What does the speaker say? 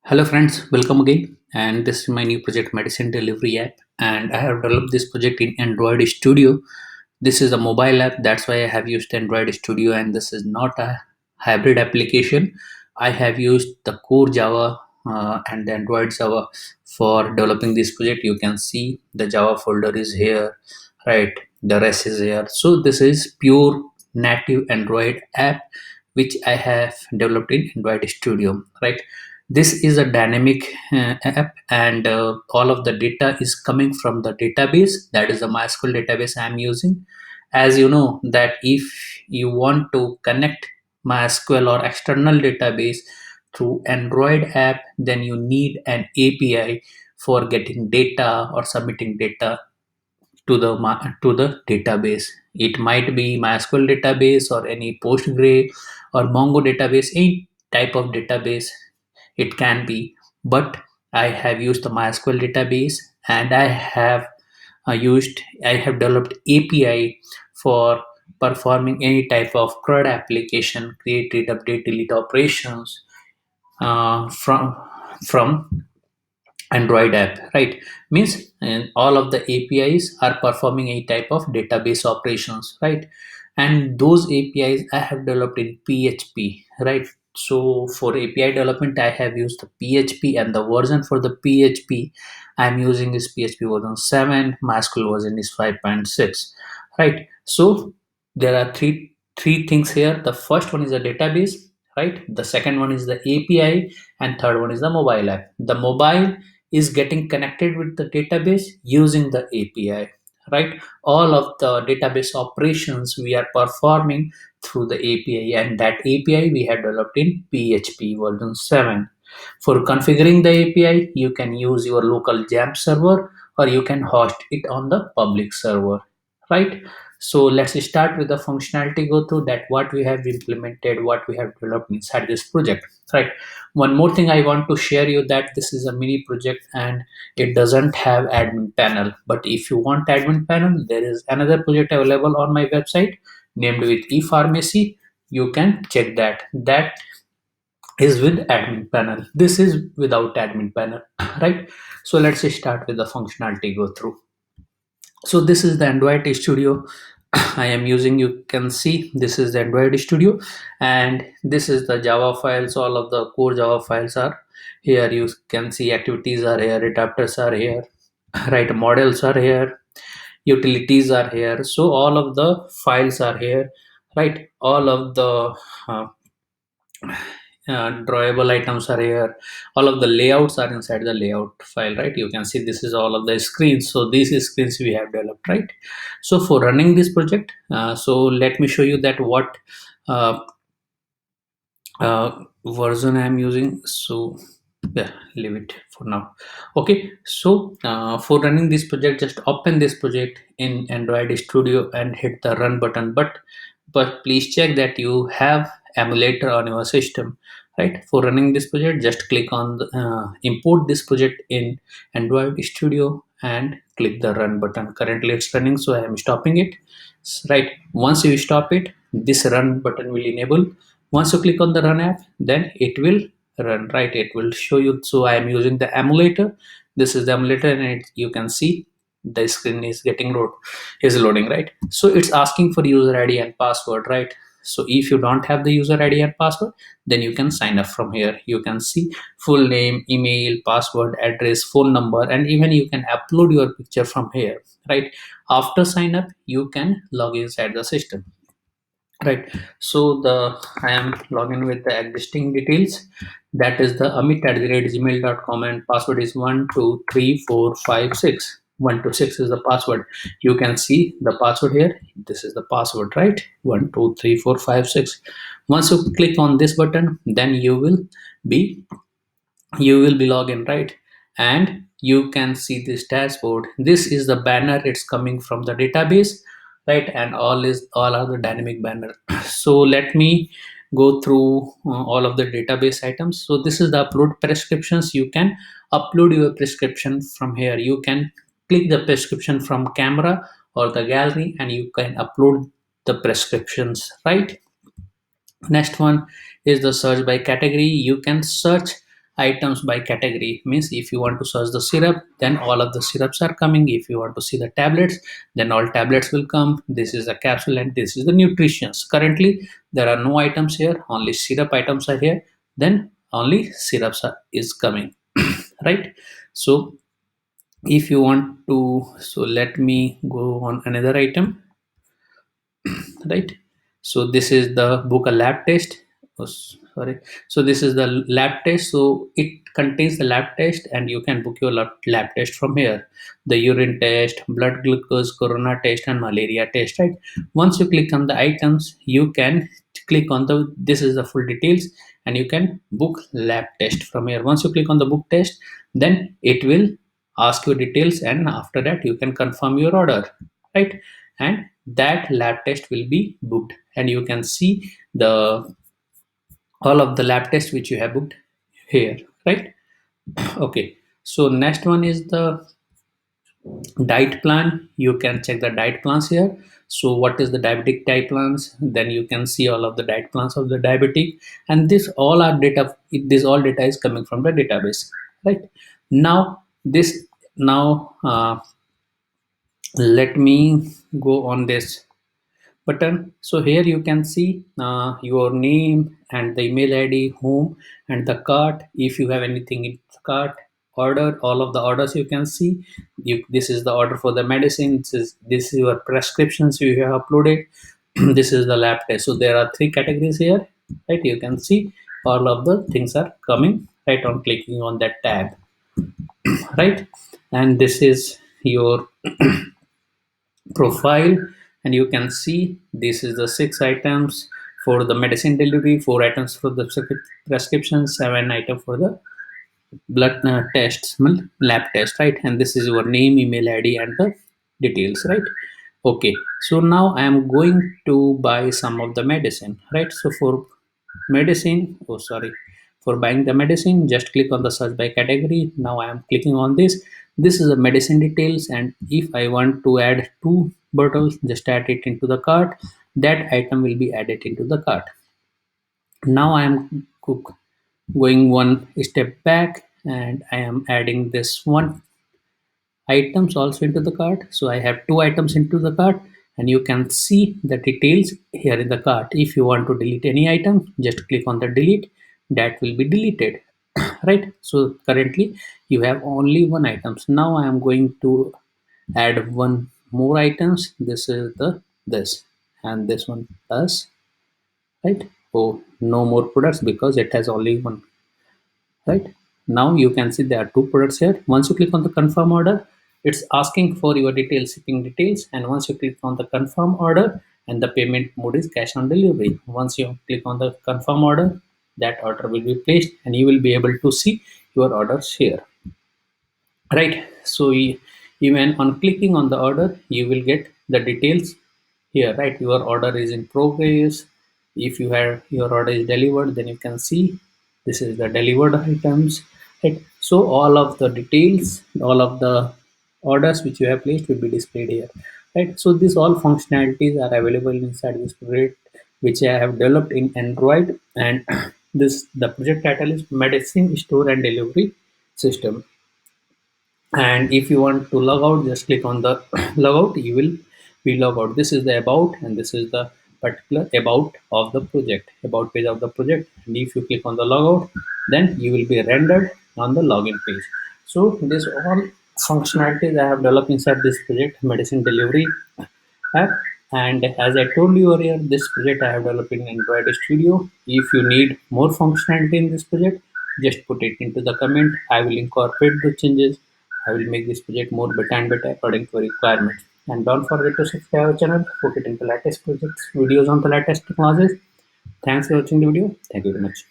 Hello friends, welcome again. And this is my new project Medicine Delivery app. And I have developed this project in Android Studio. This is a mobile app, that's why I have used Android Studio, and this is not a hybrid application. I have used the core Java and the Android Java for developing this project. You can see the Java folder is here, right? The rest is here. So this is pure native Android app which I have developed in Android Studio, right? This is a dynamic app, and all of the data is coming from the database, that is the MySQL database I am using. As you know that if you want to connect MySQL or external database through Android app, then you need an API for getting data or submitting data to the database. It might be MySQL database or any Postgre or Mongo database, any type of database it can be. But I have used the MySQL database, and I have developed API for performing any type of CRUD application, create, read, update, delete operations from Android app, right? Means and all of the APIs are performing a type of database operations, right? And those APIs I have developed in PHP, right? So for API development, I have used the PHP, and the version for the PHP I'm using is PHP version 7. MySQL version is 5.6, right? So there are three things here. The first one is a database, right? The second one is the API, and third one is the mobile app. The mobile is getting connected with the database using the API, right? All of the database operations we are performing through the API, and that API we have developed in PHP version 7. For configuring the API, you can use your local Jamf server, or you can host it on the public server, right? So let's start with the functionality go through that what we have implemented, what we have developed inside this project, right? One more thing I want to share you that this is a mini project and it doesn't have admin panel. But if you want admin panel, there is another project available on my website named with ePharmacy. You can check that. That is with admin panel. This is without admin panel, right? So let's start with the functionality go through. So this is the Android Studio I am using. You can see this is the Android Studio, and this is the Java files. All of the core Java files are here. You can see activities are here, adapters are here, right? Models are here, utilities are here. So all of the files are here, right? All of the uh, drawable items are here. All of the layouts are inside the layout file, right? You can see this is all of the screens. So these screens we have developed, right? So for running this project, so let me show you that what uh, version I'm using. So yeah, leave it for now. Okay, so for running this project, just open this project in Android Studio and hit the run button. But please check that you have emulator on your system, right? For running this project, just click on the, import this project in Android Studio and click the run button. Currently it's running, so I am stopping it, right? Once you stop it, this run button will enable. Once you click on the run app, then it will run, right? It will show you. So I am using the emulator. This is the emulator, and you can see the screen is getting loading, right? So it's asking for user ID and password, right? So if you don't have the user ID and password, then you can sign up from here. You can see full name, email, password, address, phone number, and even you can upload your picture from here, right? After sign up, you can log inside the system, right? So the I am logging with the existing details. That is the Amit at the rate gmail.com, and password is 123456. 126 is the password. You can see the password here. This is the password, right? 123456. Once you click on this button, then be you will be logged, right? And you can see this dashboard. This is the banner, it's coming from the database, right? And all are the dynamic banner. So let me go through all of the database items. So this is the upload prescriptions. You can upload your prescription from here. You can click the prescription from camera or the gallery, and you can upload the prescriptions, right? Next one is the search by category. You can search items by category. Means if you want to search the syrup, then all of the syrups are coming. If you want to see the tablets, then all tablets will come. This is the capsule and this is the nutritions. Currently there are no items here, only syrup items are here, then only syrups is coming. Right. So if you want to, so let me go on another item. Right. So this is the book a lab test. Oh, sorry. So this is the lab test, so it contains the lab test and you can book your lab test from here. The urine test, blood glucose, corona test and malaria test. Right. Once you click on the items, you can click on the, this is the full details, and you can book lab test from here. Once you click on the book test, then it will ask you details, and after that you can confirm your order. Right. And that lab test will be booked, and you can see the all of the lab tests which you have booked here. Right. Okay. So next one is the diet plan. You can check the diet plans here. So what is the diabetic diet plans, then you can see all of the diet plans of the diabetic, and this all are data, this all data is coming from the database. Right. Now this, now let me go on this button. So here you can see your name and the email id, home, and the cart. If you have anything in the cart, order, all of the orders you can see. This is the order for the medicine, this is your prescriptions you have uploaded. This is the lab test. So there are three categories here. Right. You can see all of the things are coming right on clicking on that tab. Right. And this is your profile, and you can see this is the 6 items for the medicine delivery, 4 items for the prescription, 7 item for the blood tests, lab test. Right. And this is your name, email id and the details. Right. Okay. So now I am going to buy some of the medicine. Right. So for medicine, oh sorry, for buying the medicine, just click on the search by category. Now I am clicking on this is the medicine details, and if I want to add 2 bottles, just add it into the cart. That item will be added into the cart. Now I am going one step back, and I am adding this one items also into the cart. So I have 2 items into the cart, and you can see the details here in the cart. If you want to delete any item, just click on the delete, that will be deleted. Right. So currently you have only 1 items. Now I am going to add one more items. This is the this, and this one plus. Right. Oh, no more products because it has only one. Right. Now you can see there are 2 products here. Once you click on the confirm order, it's asking for your details, shipping details, and once you click on the confirm order, and the payment mode is cash on delivery. Once you click on the confirm order, that order will be placed, and you will be able to see your orders here. Right. So even on clicking on the order, you will get the details here. Right. Your order is in progress. If you have your order is delivered, then you can see this is the delivered items. Right. So all of the details, all of the orders which you have placed will be displayed here. Right. So these all functionalities are available inside this project which I have developed in Android, and this the project title is medicine store and delivery system. And if you want to log out, just click on the log out, you will be log out. This is the about, and this is the particular about of the project, about page of the project. And if you click on the log out, then you will be rendered on the login page. So this all functionalities I have developed inside this project medicine delivery app. And as I told you earlier, this project I have developed in Android Studio. If you need more functionality in this project, just put it into the comment. I will incorporate the changes. I will make this project more better and better according to requirements. And don't forget to subscribe our channel for getting the latest projects, videos on the latest technologies. Thanks for watching the video. Thank you very much.